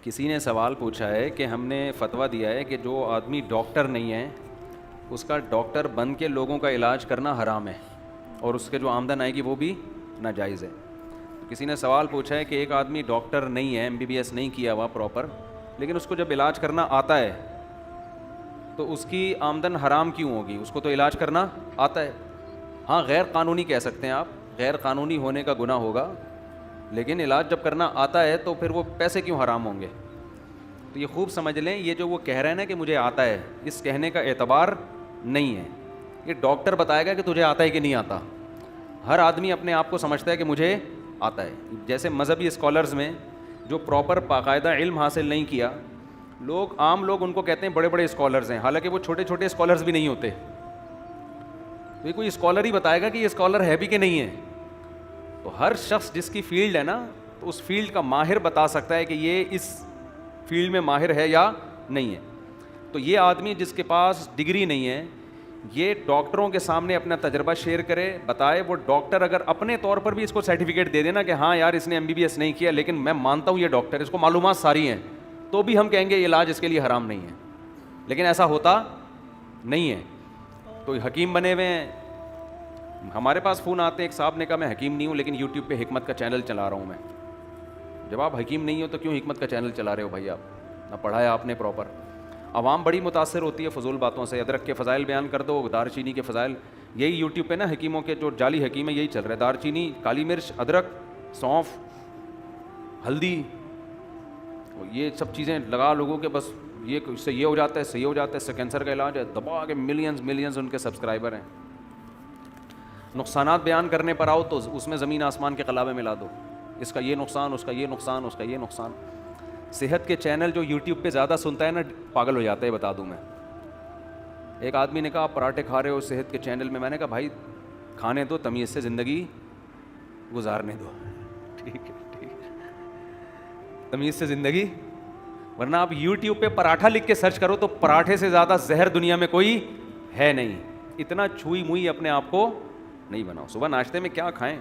کسی نے سوال پوچھا ہے کہ ہم نے فتویٰ دیا ہے کہ جو آدمی ڈاکٹر نہیں ہے اس کا ڈاکٹر بن کے لوگوں کا علاج کرنا حرام ہے اور اس کے جو آمدن آئے گی وہ بھی ناجائز ہے. کسی نے سوال پوچھا ہے کہ ایک آدمی ڈاکٹر نہیں ہے, MBBS نہیں کیا ہوا پراپر, لیکن اس کو جب علاج کرنا آتا ہے تو اس کی آمدن حرام کیوں ہوگی؟ اس کو تو علاج کرنا آتا ہے. ہاں غیر قانونی کہہ سکتے ہیں آپ, غیر قانونی ہونے کا گناہ ہوگا, لیکن علاج جب کرنا آتا ہے تو پھر وہ پیسے کیوں حرام ہوں گے؟ تو یہ خوب سمجھ لیں, یہ جو وہ کہہ رہے ہیں نا کہ مجھے آتا ہے, اس کہنے کا اعتبار نہیں ہے. یہ ڈاکٹر بتائے گا کہ تجھے آتا ہے کہ نہیں آتا. ہر آدمی اپنے آپ کو سمجھتا ہے کہ مجھے آتا ہے. جیسے مذہبی اسکالرز میں جو پراپر باقاعدہ علم حاصل نہیں کیا, عام لوگ ان کو کہتے ہیں بڑے بڑے اسکالرز ہیں, حالانکہ وہ چھوٹے چھوٹے اسکالرز بھی نہیں ہوتے. تو یہ کوئی اسکالر ہی بتائے گا کہ یہ اسکالر ہے بھی کہ نہیں ہے. تو ہر شخص جس کی فیلڈ ہے نا, تو اس فیلڈ کا ماہر بتا سکتا ہے کہ یہ اس فیلڈ میں ماہر ہے یا نہیں ہے. تو یہ آدمی جس کے پاس ڈگری نہیں ہے, یہ ڈاکٹروں کے سامنے اپنا تجربہ شیئر کرے, بتائے. وہ ڈاکٹر اگر اپنے طور پر بھی اس کو سرٹیفکیٹ دے دینا کہ ہاں یار اس نے MBBS نہیں کیا لیکن میں مانتا ہوں یہ ڈاکٹر, اس کو معلومات ساری ہیں, تو بھی ہم کہیں گے یہ علاج اس کے لیے حرام نہیں ہے. لیکن ایسا ہوتا نہیں ہے. تو حکیم بنے ہوئے ہیں. ہمارے پاس فون آتے ہیں, ایک صاحب نے کہا میں حکیم نہیں ہوں لیکن یوٹیوب پہ حکمت کا چینل چلا رہا ہوں میں. جب آپ حکیم نہیں ہو تو کیوں حکمت کا چینل چلا رہے ہو بھائی؟ آپ نہ پڑھایا آپ نے پراپر. عوام بڑی متاثر ہوتی ہے فضول باتوں سے. ادرک کے فضائل بیان کر دو, دار چینی کے فضائل, یہی یوٹیوب پہ نا حکیموں کے جو جعلی حکیم ہیں یہی چل رہا ہے. دار چینی, کالی مرچ, ادرک, سونف, ہلدی, یہ سب چیزیں لگا لوگوں کے, بس یہ اس سے یہ ہو جاتا ہے, صحیح ہو جاتا ہے, اس سے کینسر کا علاج ہے, دبا کے ملینز ان کے سبسکرائبر ہیں. نقصانات بیان کرنے پر آؤ تو اس میں زمین آسمان کے قلابے ملا دو, اس کا یہ نقصان, اس کا یہ نقصان, اس کا یہ نقصان. صحت کے چینل جو یوٹیوب پہ زیادہ سنتا ہے نا پاگل ہو جاتا ہے, بتا دوں میں. ایک آدمی نے کہا آپ پراٹھے کھا رہے ہو صحت کے چینل میں. میں نے کہا بھائی کھانے دو, تمیز سے زندگی گزارنے دو. ٹھیک ہے, تمیز سے زندگی, ورنہ آپ یوٹیوب پہ پراٹھا لکھ کے سرچ کرو تو پراٹھے سے زیادہ زہر دنیا میں کوئی ہے نہیں. اتنا چھوئی موئی اپنے آپ کو نہیں بناؤ. صبح ناشتے میں کیا کھائیں؟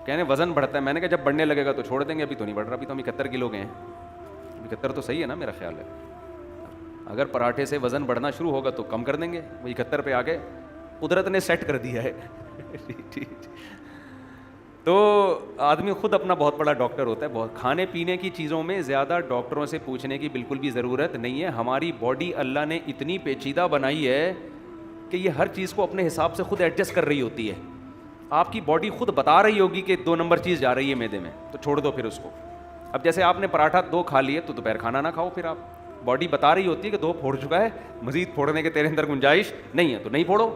کہنے وزن بڑھتا ہے. میں نے کہا جب بڑھنے لگے گا تو چھوڑ دیں گے, ابھی تو نہیں بڑھ رہا, ابھی تو ہم 71 کلو گئے ہیں. 71 تو صحیح ہے نا میرا خیال ہے. اگر پراٹھے سے وزن بڑھنا شروع ہوگا تو کم کر دیں گے, وہ 71 پہ آ گئے, قدرت نے سیٹ کر دیا ہے. تو آدمی خود اپنا بہت بڑا ڈاکٹر ہوتا ہے. بہت کھانے پینے کی چیزوں میں زیادہ ڈاکٹروں سے پوچھنے کی بالکل بھی ضرورت نہیں ہے. ہماری باڈی اللہ نے اتنی پیچیدہ بنائی ہے کہ یہ ہر چیز کو اپنے حساب سے خود ایڈجسٹ کر رہی ہوتی ہے. آپ کی باڈی خود بتا رہی ہوگی کہ 2 نمبر چیز جا رہی ہے معدے میں, تو چھوڑ دو پھر اس کو. اب جیسے آپ نے پراٹھا 2 کھا لیے تو دوپہر کھانا نہ کھاؤ. پھر آپ باڈی بتا رہی ہوتی ہے کہ 2 پھوڑ چکا ہے, مزید پھوڑنے کے تیرے اندر گنجائش نہیں ہے, تو نہیں پھوڑو.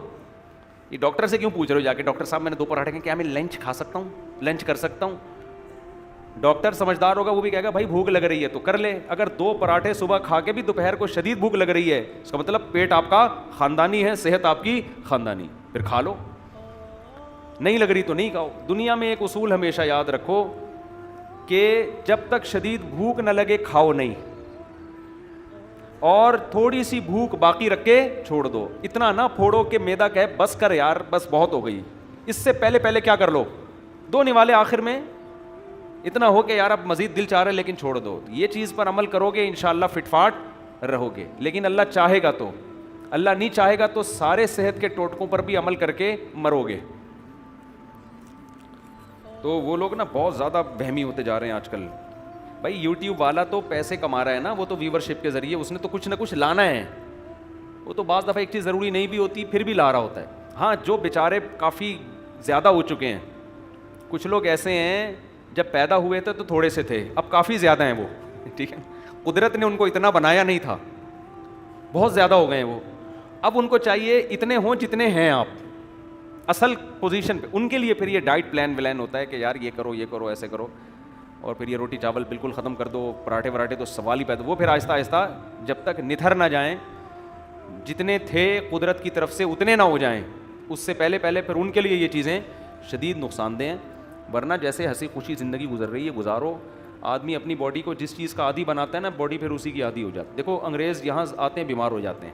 یہ ڈاکٹر سے کیوں پوچھ رہے ہو جا کے, ڈاکٹر صاحب میں نے 2 پراٹھے کھائے, کیا میں لنچ کھا سکتا ہوں, لنچ کر سکتا ہوں؟ ڈاکٹر سمجھدار ہوگا, وہ بھی کہے گا بھائی بھوک لگ رہی ہے تو کر لے. اگر 2 پراٹھے صبح کھا کے بھی دوپہر کو شدید بھوک لگ رہی ہے, اس کا مطلب پیٹ آپ کا خاندانی ہے, صحت آپ کی خاندانی, پھر کھا لو. نہیں لگ رہی تو نہیں کھاؤ. دنیا میں ایک اصول ہمیشہ یاد رکھو کہ جب تک شدید بھوک نہ لگے کھاؤ نہیں, اور تھوڑی سی بھوک باقی رکھ کے چھوڑ دو. اتنا نہ پھوڑو کہ میدا کہے بس کر یار, بس بہت ہو گئی. اس سے پہلے کیا کر لو, 2 نوالے آخر میں اتنا ہو کہ یار اب مزید دل چاہ رہا ہے لیکن چھوڑ دو. یہ چیز پر عمل کرو گے انشاءاللہ فٹ فاٹ رہو گے. لیکن اللہ چاہے گا تو, اللہ نہیں چاہے گا تو سارے صحت کے ٹوٹکوں پر بھی عمل کر کے مرو گے. تو وہ لوگ نا بہت زیادہ وہمی ہوتے جا رہے ہیں آج کل. بھائی یوٹیوب والا تو پیسے کما رہا ہے نا, وہ تو ویورشپ کے ذریعے اس نے تو کچھ نہ کچھ لانا ہے. وہ تو بعض دفعہ ایک چیز ضروری نہیں بھی ہوتی پھر بھی لا رہا ہوتا ہے. ہاں جو بیچارے کافی زیادہ ہو چکے ہیں, کچھ لوگ ایسے ہیں جب پیدا ہوئے تھے تو تھوڑے سے تھے, اب کافی زیادہ ہیں وہ. ٹھیک ہے, قدرت نے ان کو اتنا بنایا نہیں تھا, بہت زیادہ ہو گئے ہیں وہ. اب ان کو چاہیے اتنے ہوں جتنے ہیں آپ اصل پوزیشن پہ. ان کے لیے پھر یہ ڈائٹ پلان ہوتا ہے کہ یار یہ کرو ایسے کرو, اور پھر یہ روٹی چاول بالکل ختم کر دو, پراٹھے وراٹھے تو سوال ہی پیدا. وہ پھر آہستہ آہستہ جب تک نتھر نہ جائیں, جتنے تھے قدرت کی طرف سے اتنے نہ ہو جائیں, اس سے پہلے پھر ان کے لیے یہ چیزیں شدید نقصان دہ ہیں. ورنہ جیسے ہنسی خوشی زندگی گزر رہی ہے گزارو. آدمی اپنی باڈی کو جس چیز کا عادی بناتا ہے نا, باڈی پھر اسی کی عادی ہو جاتی ہے. دیکھو انگریز یہاں آتے ہیں بیمار ہو جاتے ہیں,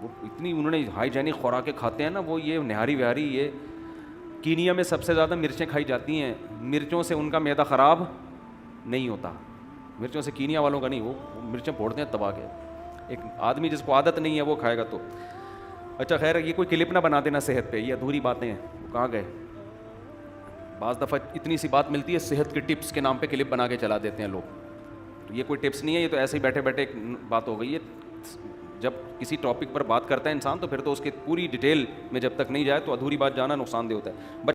وہ اتنی انہوں نے ہائیجینک خوراکیں کھاتے ہیں نا, وہ یہ نہاری وہاری. یہ کینیا میں سب سے زیادہ مرچیں کھائی جاتی ہیں, مرچوں سے ان کا معدہ خراب نہیں ہوتا. مرچوں سے کینیا والوں کا نہیں, وہ مرچیں پھوڑتے ہیں تباہ کے. ایک آدمی جس کو عادت نہیں ہے وہ کھائے گا تو. اچھا خیر, یہ کوئی کلپ نہ بنا دینا صحت پہ, یہ ادھوری باتیں ہیں. وہ کہاں گئے؟ بعض دفعہ اتنی سی بات ملتی ہے, صحت کے ٹپس کے نام پہ کلپ بنا کے چلا دیتے ہیں لوگ. تو یہ کوئی ٹپس نہیں ہے, یہ تو ایسے ہی بیٹھے بیٹھے ایک بات ہو گئی ہے. جب کسی ٹاپک پر بات کرتا ہے انسان تو پھر تو اس کی پوری ڈیٹیل میں جب تک نہیں جائے تو ادھوری بات جانا نقصان دہ ہوتا ہے.